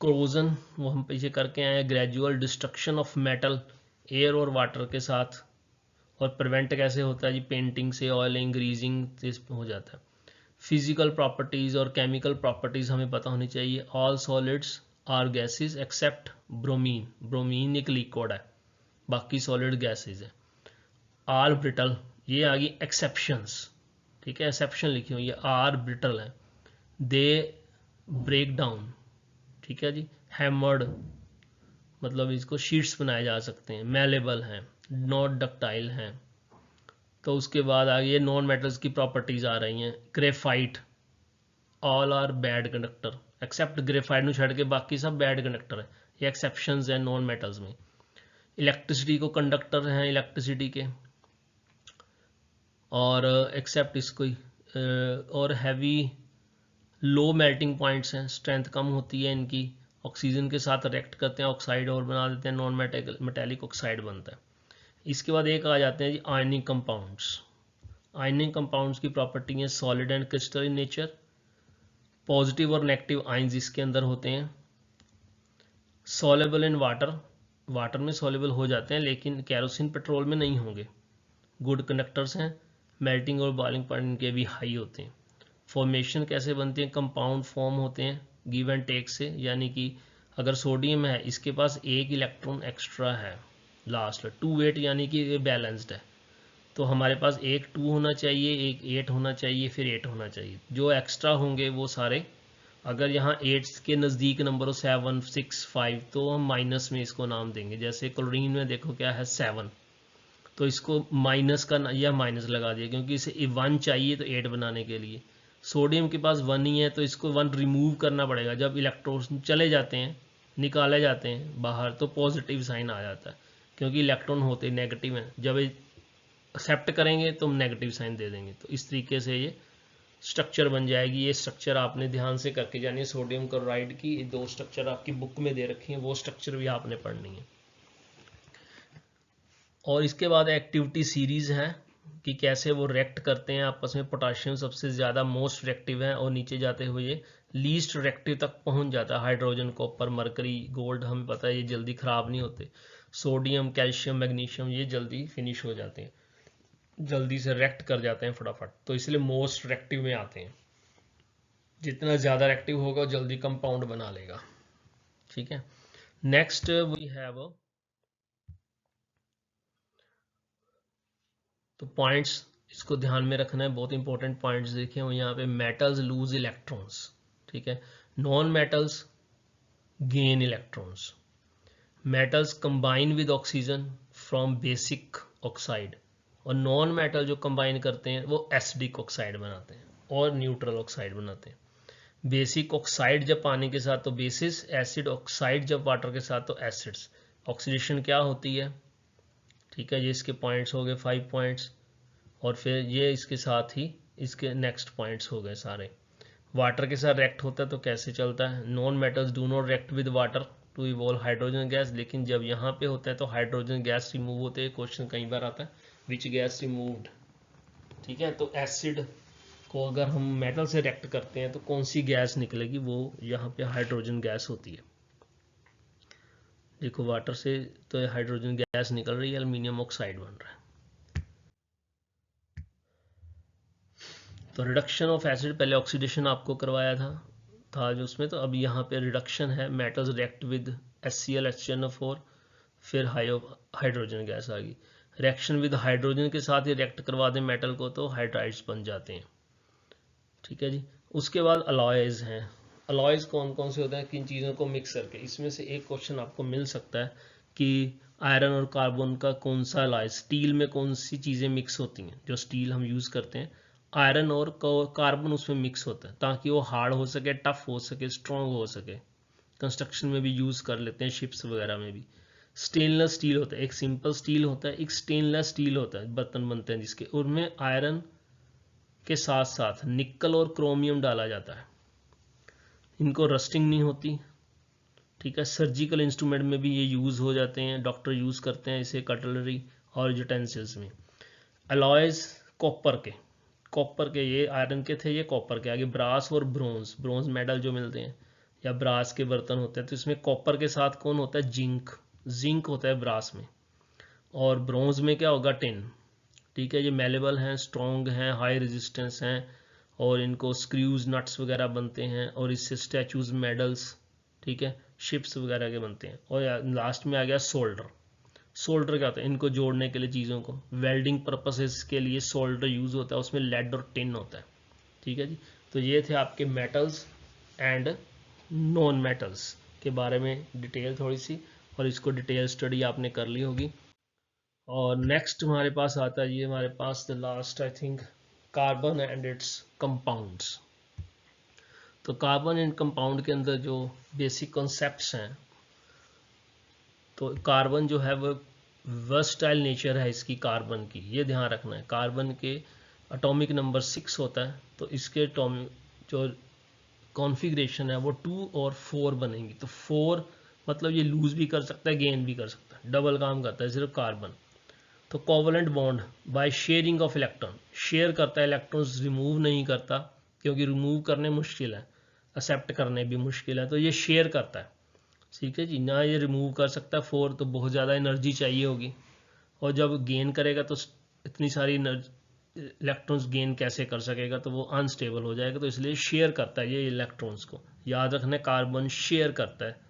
S1: कोरोजन, वो हम पीछे करके आए हैं, gradual destruction of metal air और वाटर के साथ, और प्रिवेंट कैसे होता है जी, पेंटिंग से, ऑयलिंग, ग्रीजिंग से हो जाता है। फिजिकल प्रॉपर्टीज और केमिकल प्रॉपर्टीज हमें पता होनी चाहिए। All solids are gases except bromine, bromine एक लिक्विड है, बाकी सॉलिड गैसेज है। आर ब्रिटल, ये आ गई एक्सेप्शंस, ठीक है, एक्सेप्शन लिखी हुई है, आर ब्रिटल है। दे ब्रेक डाउन, ठीक है जी। हैमर्ड मतलब इसको शीट्स बनाए जा सकते हैं। मेलेबल हैं, नॉट डक्टाइल हैं। तो उसके बाद आगे नॉन मेटल्स की प्रॉपर्टीज आ रही हैं। Graphite, all are bad conductor except graphite ਨੂੰ ਛੱਡ ਕੇ बाकी सब बैड कंडक्टर है, ये एक्सेप्शंस हैं नॉन मेटल्स में। इलेक्ट्रिसिटी को कंडक्टर हैं इलेक्ट्रिसिटी के, और एक्सेप्ट इसको ही, और हैवी लो मेल्टिंग पॉइंट्स हैं, स्ट्रेंथ कम होती है इनकी, ऑक्सीजन के साथ रिएक्ट करते हैं, ऑक्साइड और बना देते हैं, नॉन मेटेलिक ऑक्साइड बनता है। इसके बाद एक आ जाते हैं जी आयनिक कंपाउंड्स। आयनिक कंपाउंड्स की प्रॉपर्टी है solid and crystal in nature, positive और नेगेटिव आयंस इसके अंदर होते हैं। सॉलेबल इन वाटर, वाटर में सॉलेबल हो जाते हैं लेकिन कैरोसिन पेट्रोल में नहीं होंगे। गुड कंडक्टर्स हैं, मेल्टिंग और बॉइलिंग पॉइंट इनके भी हाई होते हैं। फॉर्मेशन कैसे बनते हैं, कंपाउंड फॉर्म होते हैं गिव एंड टेक से, यानी कि अगर सोडियम है इसके पास एक इलेक्ट्रॉन एक्स्ट्रा है लास्ट 2 8, यानी कि ये बैलेंस्ड है, तो हमारे पास एक 2 होना चाहिए, एक 8 होना चाहिए, फिर 8 होना चाहिए। जो एक्स्ट्रा होंगे वो सारे, अगर यहाँ 8 के नज़दीक नंबर हो 7 6 5 तो हम माइनस में इसको नाम देंगे। जैसे क्लोरीन में देखो क्या है 7, तो इसको माइनस का या माइनस लगा दिया क्योंकि इसे 1 चाहिए तो 8 बनाने के लिए। सोडियम के पास 1 ही है तो इसको 1 रिमूव करना पड़ेगा। जब इलेक्ट्रॉन चले जाते हैं, निकाले जाते हैं बाहर, तो पॉजिटिव साइन आ जाता है क्योंकि इलेक्ट्रॉन होते नेगेटिव हैं। जब एक्सेप्ट करेंगे तो हम नेगेटिव साइन दे देंगे। तो इस तरीके से ये स्ट्रक्चर बन जाएगी। ये स्ट्रक्चर आपने ध्यान से करके जानी है। सोडियम क्लोराइड की 2 स्ट्रक्चर आपकी बुक में दे रखी हैं, वो स्ट्रक्चर भी आपने पढ़नी है। और इसके बाद एक्टिविटी सीरीज है कि कैसे वो रिएक्ट करते हैं आपस में। पोटाशियम सबसे ज़्यादा मोस्ट रिएक्टिव है और नीचे जाते हुए ये लीस्ट रिएक्टिव तक पहुंच जाता है। हाइड्रोजन, कॉपर, मरकरी, गोल्ड हमें पता है ये जल्दी ख़राब नहीं होते। सोडियम, कैल्शियम, मैग्नीशियम ये जल्दी फिनिश हो जाते हैं, जल्दी से रिएक्ट कर जाते हैं फटाफट, तो इसलिए मोस्ट रिएक्टिव में आते हैं। जितना ज़्यादा रिएक्टिव होगा जल्दी कंपाउंड बना लेगा। ठीक है, नेक्स्ट वी हैव, तो पॉइंट्स इसको ध्यान में रखना है, बहुत इंपॉर्टेंट पॉइंट्स देखें वो यहाँ पे। मेटल्स लूज इलेक्ट्रॉन्स, ठीक है, non metals gain electrons. Metals combine with oxygen from basic oxide, और नॉन मेटल जो कंबाइन करते हैं वो एसिडिक ऑक्साइड बनाते हैं और न्यूट्रल ऑक्साइड बनाते हैं। बेसिक ऑक्साइड जब पानी के साथ तो बेसिस, एसिड ऑक्साइड जब वाटर के साथ तो एसिड्स। ऑक्सीडेशन क्या होती है, ठीक है, ये इसके पॉइंट्स हो गए 5 पॉइंट्स, और फिर ये इसके साथ ही इसके नेक्स्ट पॉइंट्स हो गए सारे। वाटर के साथ रिएक्ट होता है तो कैसे चलता है, non metals do not react with water to evolve hydrogen gas, लेकिन जब यहाँ पे होता है तो हाइड्रोजन गैस रिमूव होते हैं। क्वेश्चन कई बार आता है विच गैस रिमूव्ड, ठीक है, तो एसिड को अगर हम मेटल से रिएक्ट करते हैं तो कौन सी गैस निकलेगी, वो यहाँ पे हाइड्रोजन गैस होती है। देखो वाटर से तो हाइड्रोजन गैस निकल रही है, एल्यूमिनियम ऑक्साइड बन रहा है। तो रिडक्शन ऑफ एसिड, पहले ऑक्सीडेशन आपको करवाया था जो उसमें, तो अब यहाँ पे रिडक्शन है। Metals react with HCl HNO4, फिर हाइड्रोजन गैस आ गई। रिएक्शन विद हाइड्रोजन के साथ ही रिएक्ट करवा दें मेटल को तो हाइड्राइड्स बन जाते हैं। ठीक है जी, उसके बाद अलॉयज हैं। अलॉयज कौन कौन से होते हैं, किन चीज़ों को मिक्स करके, इसमें से एक क्वेश्चन आपको मिल सकता है कि आयरन और कार्बन का कौन सा अलॉय, स्टील में कौन सी चीज़ें मिक्स होती हैं, जो स्टील हम यूज़ करते हैं आयरन और कार्बन उसमें मिक्स होता है ताकि वो हार्ड हो सके, टफ हो सके, स्ट्रॉन्ग हो सके। कंस्ट्रक्शन में भी यूज़ कर लेते हैं, शिप्स वगैरह में भी। स्टेनलेस स्टील होता है, एक सिंपल स्टील होता है, एक स्टेनलेस स्टील होता है, बर्तन बनते हैं जिसके, उनमें आयरन के साथ साथ निकल और क्रोमियम डाला जाता है। इनको रस्टिंग नहीं होती, ठीक है। सर्जिकल इंस्ट्रूमेंट में भी ये यूज़ हो जाते हैं, डॉक्टर यूज़ करते हैं इसे कटलरी और यूटेंसिल्स में। अलॉयज कॉपर के ये आयरन के थे, ये कॉपर के। आगे ब्रास और ब्रोंज मेडल जो मिलते हैं या ब्रास के बर्तन होते हैं, तो इसमें कॉपर के साथ कौन होता है, जिंक होता है ब्रास में। और ब्रोंज में क्या होगा, टिन, ठीक है। ये मेलेबल हैं, स्ट्रॉन्ग हैं, हाई रेजिस्टेंस हैं, और इनको स्क्रूज नट्स वगैरह बनते हैं, और इससे स्टैचूज मेडल्स, ठीक है, शिप्स वगैरह के बनते हैं। और लास्ट में आ गया सोल्डर क्या होता है, इनको जोड़ने के लिए चीज़ों को, वेल्डिंग पर्पसेस के लिए सोल्डर यूज होता है, उसमें लेड और टिन होता है, ठीक है जी। तो ये थे आपके मेटल्स एंड नॉन मेटल्स के बारे में डिटेल थोड़ी सी, और इसको डिटेल स्टडी आपने कर ली होगी। और नेक्स्ट हमारे पास आता है, ये हमारे पास the last I think, carbon and its compounds. तो कार्बन एंड कंपाउंड के अंदर जो बेसिक कॉन्सेप्ट्स हैं, तो कार्बन जो है वो वर्सटाइल नेचर है इसकी, कार्बन की ये ध्यान रखना है। कार्बन के एटॉमिक नंबर 6 होता है, तो इसके एटॉमिक जो कॉन्फ़िगरेशन है वो 2 और 4 बनेंगी। तो 4 मतलब ये लूज भी कर सकता है, गेन भी कर सकता है, डबल काम करता है सिर्फ कार्बन। तो covalent bond by sharing of electron, share करता है इलेक्ट्रॉन्स, रिमूव नहीं करता, क्योंकि रिमूव करने मुश्किल है, एक्सेप्ट करने भी मुश्किल है, तो ये शेयर करता है, ठीक है जी। ना ये रिमूव कर सकता है 4, तो बहुत ज़्यादा एनर्जी चाहिए होगी, और जब गेन करेगा तो इतनी सारी इलेक्ट्रॉन्स गेन कैसे कर सकेगा, तो वो अनस्टेबल हो जाएगा, तो इसलिए शेयर करता है ये इलेक्ट्रॉन्स को, याद रखना, कार्बन शेयर करता है,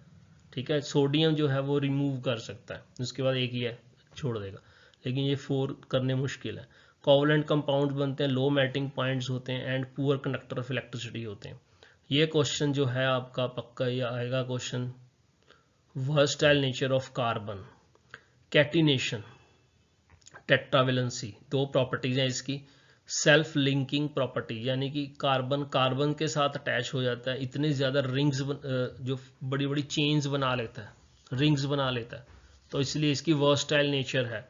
S1: ठीक है। सोडियम जो है वो रिमूव कर सकता है, उसके बाद एक ही है छोड़ देगा, लेकिन ये 4 करने मुश्किल है। कोवलेंट कंपाउंड बनते हैं, लो मेल्टिंग पॉइंट्स होते हैं, and poor conductor of electricity होते हैं। ये क्वेश्चन जो है आपका पक्का ये आएगा question, versatile nature of carbon. Catenation, tetravalency, 2 properties हैं इसकी। सेल्फ लिंकिंग प्रॉपर्टी, यानी कि कार्बन के साथ अटैच हो जाता है, इतनी ज़्यादा रिंग्स जो बड़ी बड़ी चेन्स बना लेता है, रिंग्स बना लेता है, तो इसलिए इसकी वर्सटाइल नेचर है।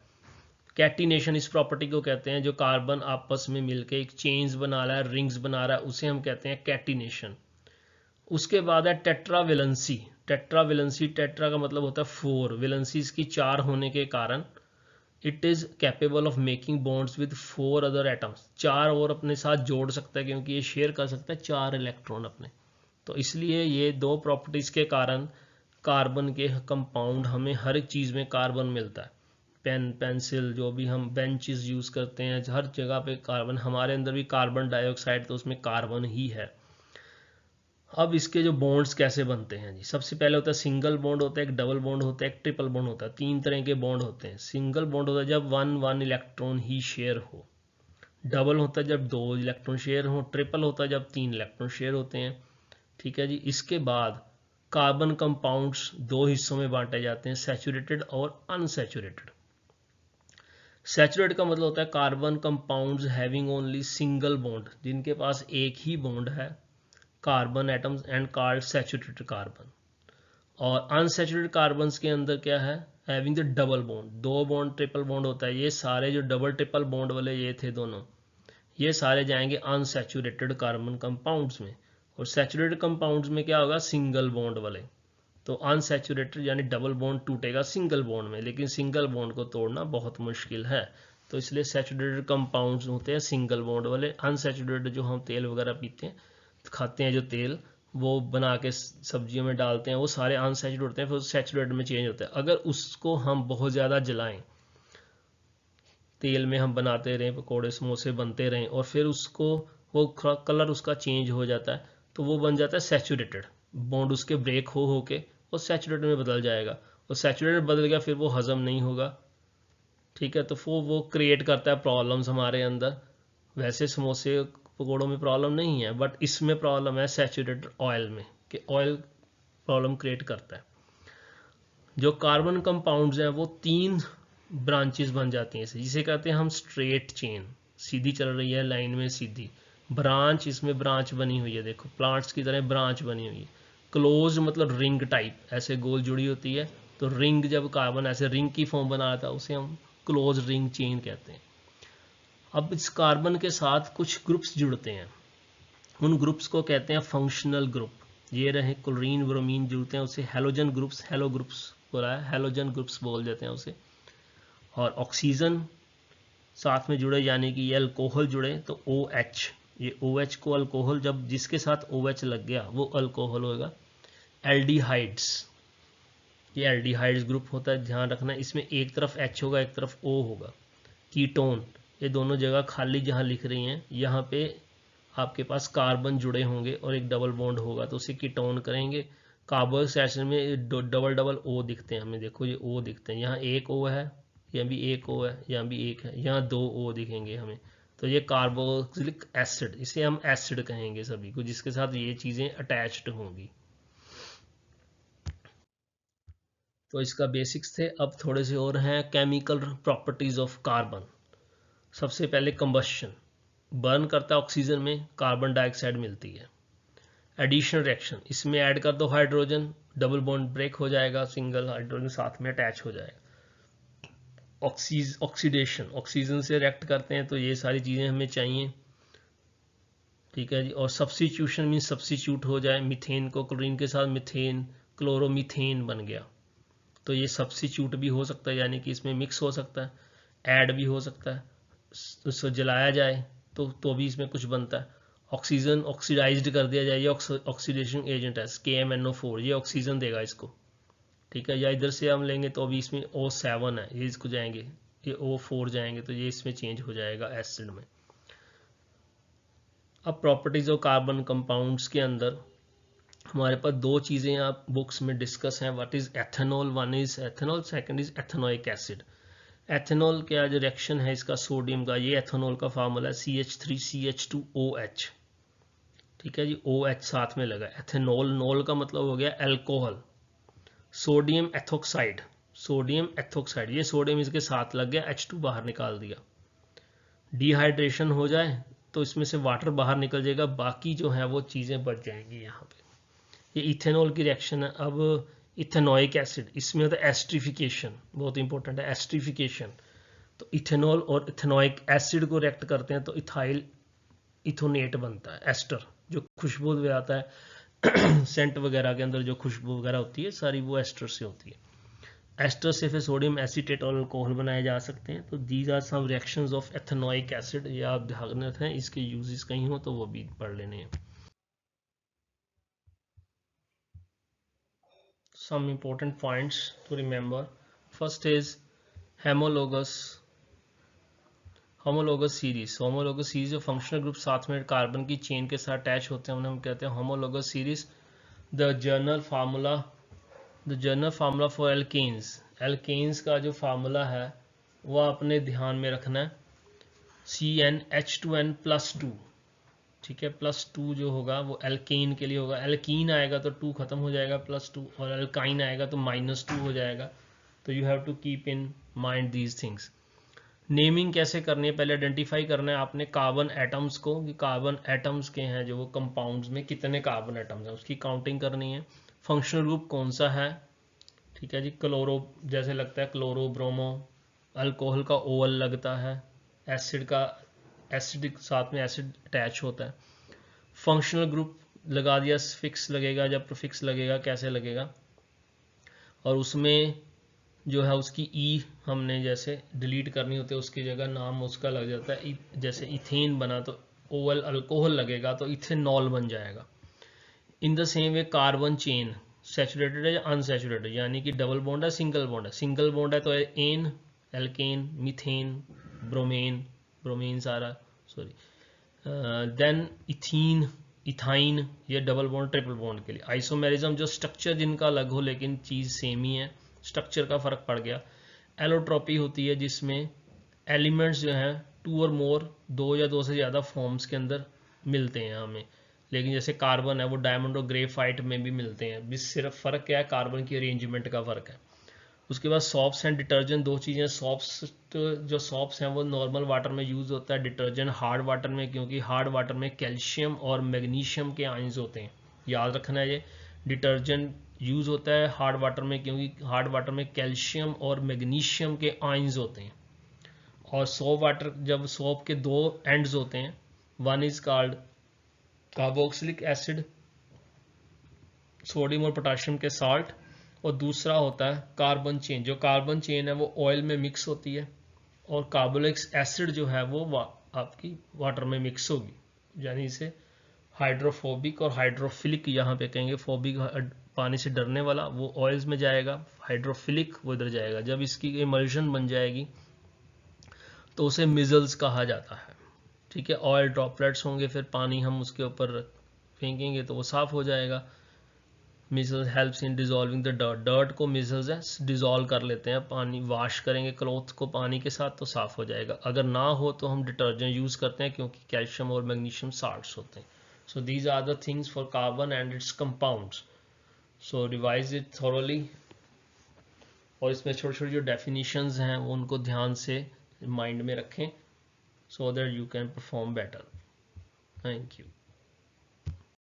S1: कैटिनेशन इस प्रॉपर्टी को कहते हैं, जो कार्बन आपस में मिलकर एक चेन्स बना रहा है, रिंग्स बना रहा है, उसे हम कहते हैं कैटिनेशन। उसके बाद है टेट्रावेलेंसी। टेट्रा का मतलब होता है 4, वेलेंसी इसकी 4 होने के कारण it is capable of making bonds with 4 other atoms, 4 और अपने साथ जोड़ सकता है, क्योंकि ये शेयर कर सकता है 4 इलेक्ट्रॉन अपने। तो इसलिए ये 2 प्रॉपर्टीज के कारण कार्बन के कंपाउंड, हमें हर एक चीज़ में कार्बन मिलता है। पेन, पेंसिल, जो भी हम बेंचेस यूज़ करते हैं, हर जगह पे कार्बन, हमारे अंदर भी कार्बन डाइऑक्साइड, तो उसमें कार्बन ही है। अब इसके जो बॉन्ड्स कैसे बनते हैं जी, सबसे पहले होता है सिंगल बॉन्ड होता है, एक डबल बॉन्ड होता है, एक ट्रिपल बॉन्ड होता है। 3 तरह के बॉन्ड होते हैं। सिंगल बॉन्ड होता है जब 1 इलेक्ट्रॉन ही शेयर हो, डबल होता है जब 2 इलेक्ट्रॉन शेयर हो, ट्रिपल होता है जब 3 इलेक्ट्रॉन शेयर होते हैं, ठीक है जी। इसके बाद कार्बन कंपाउंड्स 2 हिस्सों में बांटे जाते हैं, सैचुरेटेड और अनसैचुरेटेड। सैचुरेटेड का मतलब होता है carbon compounds having only single bond, जिनके पास एक ही बॉन्ड है, carbon atoms and called saturated carbon. और अनसैचुरेटेड कार्बन्स के अंदर क्या है, having the double bond, 2 bond, triple bond होता है। ये सारे जो डबल ट्रिपल बॉन्ड वाले ये थे दोनों, ये सारे जाएंगे अनसैचुरेटेड कार्बन कंपाउंड्स में। और सैचुरेटेड कंपाउंड्स में क्या होगा, सिंगल बॉन्ड वाले। तो अनसैचुरेटेड यानी डबल बॉन्ड टूटेगा सिंगल बॉन्ड में, लेकिन सिंगल बॉन्ड को तोड़ना बहुत मुश्किल है, तो इसलिए सैचुरेटेड कंपाउंड्स होते हैं सिंगल बॉन्ड वाले। अनसैचुरेटेड जो हम तेल वगैरह पीते हैं, खाते हैं, जो तेल वो बना के सब्जियों में डालते हैं, वो सारे अनसैचुरेटेड होते हैं, फिर सैचुरेटेड में चेंज होता है। अगर उसको हम बहुत ज़्यादा जलाएं, तेल में हम बनाते रहें, पकौड़े समोसे बनते रहें, और फिर उसको वो कलर उसका चेंज हो जाता है, तो वो बन जाता है सैचुरेटेड, बॉन्ड उसके ब्रेक हो के वो सैचुरेटेड में बदल जाएगा, और सैचुरेटेड बदल गया फिर वो हजम नहीं होगा, ठीक है। तो वो क्रिएट करता है प्रॉब्लम्स हमारे अंदर। वैसे समोसे पकौड़ों में प्रॉब्लम नहीं है, बट इसमें प्रॉब्लम है सैचुरेटेड ऑयल में, कि ऑयल प्रॉब्लम क्रिएट करता है। जो कार्बन कंपाउंड्स हैं वो 3 ब्रांचेस बन जाती हैं, जिसे कहते हैं हम स्ट्रेट चेन, सीधी चल रही है लाइन में सीधी। ब्रांच, इसमें ब्रांच बनी हुई है, देखो प्लांट्स की तरह ब्रांच बनी हुई है। क्लोज मतलब रिंग टाइप, ऐसे गोल जुड़ी होती है, तो रिंग, जब कार्बन ऐसे रिंग की फॉर्म बना था उसे हम क्लोज रिंग चेन कहते हैं। अब इस कार्बन के साथ कुछ ग्रुप्स जुड़ते हैं, उन ग्रुप्स को कहते हैं फंक्शनल ग्रुप। ये रहे क्लोरीन ब्रोमीन जुड़ते हैं, उसे हेलोजन ग्रुप्स, हेलो ग्रुप्स बोला है, हेलोजन ग्रुप्स बोल देते हैं उसे। और ऑक्सीजन साथ में जुड़े यानी कि ये अल्कोहल जुड़े तो OH, ये OH को अल्कोहल, जब जिसके साथ OH लग गया वो अल्कोहल होगा। एल्डिहाइड्स, ये एल्डिहाइड्स ग्रुप होता है, ध्यान रखना इसमें एक तरफ H होगा एक तरफ O होगा। कीटोन, ये दोनों जगह खाली जहाँ लिख रही हैं यहाँ पे आपके पास कार्बन जुड़े होंगे और एक डबल बॉन्ड होगा तो उसे कीटोन करेंगे। कार्बोक्सिलिक एसिड में डबल डबल O दिखते हैं हमें, देखो ये O दिखते हैं, यहाँ एक O है, यहाँ भी एक O है, यहाँ भी एक है, यहाँ 2 O दिखेंगे हमें, तो ये कार्बोक्सिलिक एसिड, इसे हम एसिड कहेंगे सभी को जिसके साथ ये चीज़ें अटैच्ड होंगी। तो इसका बेसिक्स थे। अब थोड़े से और हैं केमिकल प्रॉपर्टीज ऑफ कार्बन। सबसे पहले कंबस्शन, बर्न करता है ऑक्सीजन में, कार्बन डाइऑक्साइड मिलती है। एडिशन रिएक्शन, इसमें ऐड कर दो हाइड्रोजन, डबल बॉन्ड ब्रेक हो जाएगा, सिंगल हाइड्रोजन साथ में अटैच हो जाएगा। ऑक्सीडेशन, ऑक्सीजन से रिएक्ट करते हैं तो ये सारी चीज़ें हमें चाहिए, ठीक है जी। और सब्स्टिट्यूशन मीन सब्स्टिट्यूट हो जाए, मीथेन को क्लोरीन के साथ मिथेन, क्लोरोमीथेन बन गया, तो ये सब्स्टिट्यूट भी हो सकता है यानी कि इसमें मिक्स हो सकता है, ऐड भी हो सकता है, उसको जलाया जाए तो भी इसमें कुछ बनता है। ऑक्सीजन ऑक्सीडाइज्ड कर दिया जाए, ये ऑक्सीडेशन एजेंट है, KMnO4, ये ऑक्सीजन देगा इसको, ठीक है। या इधर से हम लेंगे तो अभी इसमें O7 है, ये इसको जाएंगे, ये O4 जाएंगे तो ये इसमें चेंज हो जाएगा एसिड में। अब प्रॉपर्टीज ऑफ कार्बन कंपाउंड्स के अंदर हमारे पास दो चीज़ें आप बुक्स में डिस्कस हैं, what is ethanol, one is ethanol, second is ethanoic acid. Ethanol क्या जो रिएक्शन है इसका सोडियम का, ये एथेनॉल का फार्मूला है CH3CH2OH, ठीक है जी, OH साथ में लगा। एथेनॉल, नॉल का मतलब हो गया alcohol. Sodium ethoxide, sodium ethoxide, ये सोडियम इसके साथ लग गया, H2 बाहर निकाल दिया। डिहाइड्रेशन हो जाए तो इसमें से वाटर बाहर निकल जाएगा, बाकी जो है वो चीज़ें बच जाएंगी यहाँ पे। ये इथेनॉल की रिएक्शन है। अब इथेनोइक एसिड, इसमें होता है एस्ट्रिफिकेशन, बहुत इंपॉर्टेंट है एस्ट्रिफिकेशन। तो इथेनॉल और इथेनोइक एसिड को रिएक्ट करते हैं तो इथाइल इथोनेट बनता है, एस्टर, जो खुशबू में आता है सेंट वगैरह के अंदर जो खुशबू वगैरह होती है सारी वो एस्टर से होती है। एस्टर से फिर सोडियम एसीटेट और अल्कोहल बनाए जा सकते हैं। तो these are some reactions of ethanoic acid, ये आप ध्यान रखें, इसके यूजेस कहीं हो तो वो भी पढ़ लेने हैं। Some important points to remember. First is homologous series. Homologous series जो फंक्शनल ग्रुप साथ में कार्बन की चेन के साथ अटैच होते हैं उन्हें हम कहते हैं homologous series. The general formula for alkenes, alkenes का जो फार्मूला है वो आपने ध्यान में रखना है, CnH2n+2, ठीक है। +2 जो होगा वो एल्केन के लिए होगा, एल्कीन आएगा तो 2 खत्म हो जाएगा, +2, और एल्काइन आएगा तो -2 हो जाएगा। तो you have to keep in mind these things. Naming कैसे करनी है, पहले आइडेंटिफाई करना है आपने कार्बन एटम्स को, कि कार्बन एटम्स के हैं जो वो कंपाउंड्स में कितने कार्बन एटम्स हैं उसकी काउंटिंग करनी है। फंक्शनल ग्रुप कौन सा है, ठीक है जी, क्लोरो जैसे लगता है क्लोरो ब्रोमो, अल्कोहल का OL लगता है, एसिड का एसिड साथ में एसिड अटैच होता है। फंक्शनल ग्रुप लगा दिया, फिक्स लगेगा, जब प्रीफिक्स लगेगा कैसे लगेगा, और उसमें जो है उसकी ई हमने जैसे डिलीट करनी होती है उसकी जगह नाम उसका लग जाता है, जैसे इथेन बना तो OL अल्कोहल लगेगा तो इथेनॉल बन जाएगा। In the same way carbon chain saturated है या अनसैचुरेटेड, यानी कि डबल बॉन्ड है सिंगल बॉन्ड है, सिंगल बॉन्ड है तो एन, एल्केन, मीथेन, ब्रोमीन सारा, सॉरी, देन इथीन, इथाइन, ये डबल बॉन्ड ट्रिपल बॉन्ड के लिए। आइसोमेरिज्म जो स्ट्रक्चर जिनका अलग हो लेकिन चीज़ सेम ही है, स्ट्रक्चर का फर्क पड़ गया। एलोट्रोपी होती है जिसमें एलिमेंट्स जो हैं 2 और मोर, 2 या 2 से ज़्यादा फॉर्म्स के अंदर मिलते हैं हमें, लेकिन जैसे कार्बन है वो डायमंड और ग्रेफाइट में भी मिलते हैं, बस सिर्फ फ़र्क क्या है, कार्बन की अरेंजमेंट का फ़र्क है। उसके बाद सॉप्स एंड डिटर्जेंट, दो चीज़ें, सॉप्स जो सॉप्स हैं वो नॉर्मल वाटर में यूज़ होता है, डिटर्जेंट हार्ड वाटर में, क्योंकि हार्ड वाटर में कैल्शियम और मैग्नीशियम के आयंस होते हैं, याद रखना है ये। डिटर्जेंट यूज़ होता है हार्ड वाटर में, क्योंकि हार्ड वाटर में कैल्शियम और मैग्नीशियम के आयंस होते हैं। और सोप वाटर, जब सोप के दो एंड्स होते हैं, one is called carboxylic acid, sodium और पोटाशियम के साल्ट, और दूसरा होता है कार्बन चेन। जो कार्बन चेन है वो ऑयल में मिक्स होती है, और कार्बोक्सिलिक एसिड जो है वो आपकी वाटर में मिक्स होगी, यानी इसे हाइड्रोफोबिक और हाइड्रोफिलिक यहाँ पे कहेंगे। फोबिक पानी से डरने वाला, वो ऑयल्स में जाएगा, हाइड्रोफिलिक वो इधर जाएगा। जब इसकी इमल्शन बन जाएगी तो उसे मिजल्स कहा जाता है। ठीक है, ऑयल ड्रॉपलेट्स होंगे, फिर पानी हम उसके ऊपर फेंकेंगे तो वो साफ हो जाएगा। Measles helps in dissolving the dirt, dirt को मिजल्स डिजोल्व कर लेते हैं, पानी वॉश करेंगे क्लॉथ को पानी के साथ तो साफ हो जाएगा। अगर ना हो तो हम डिटर्जेंट यूज़ करते हैं, क्योंकि कैल्शियम और मैग्नीशियम साल्ट्स होते हैं। So these are the things for carbon and its compounds. So revise it thoroughly, और इसमें छोटे छोटे जो डेफिनेशंस हैं वो उनको ध्यान से माइंड में रखें, so that you can perform better. Thank you.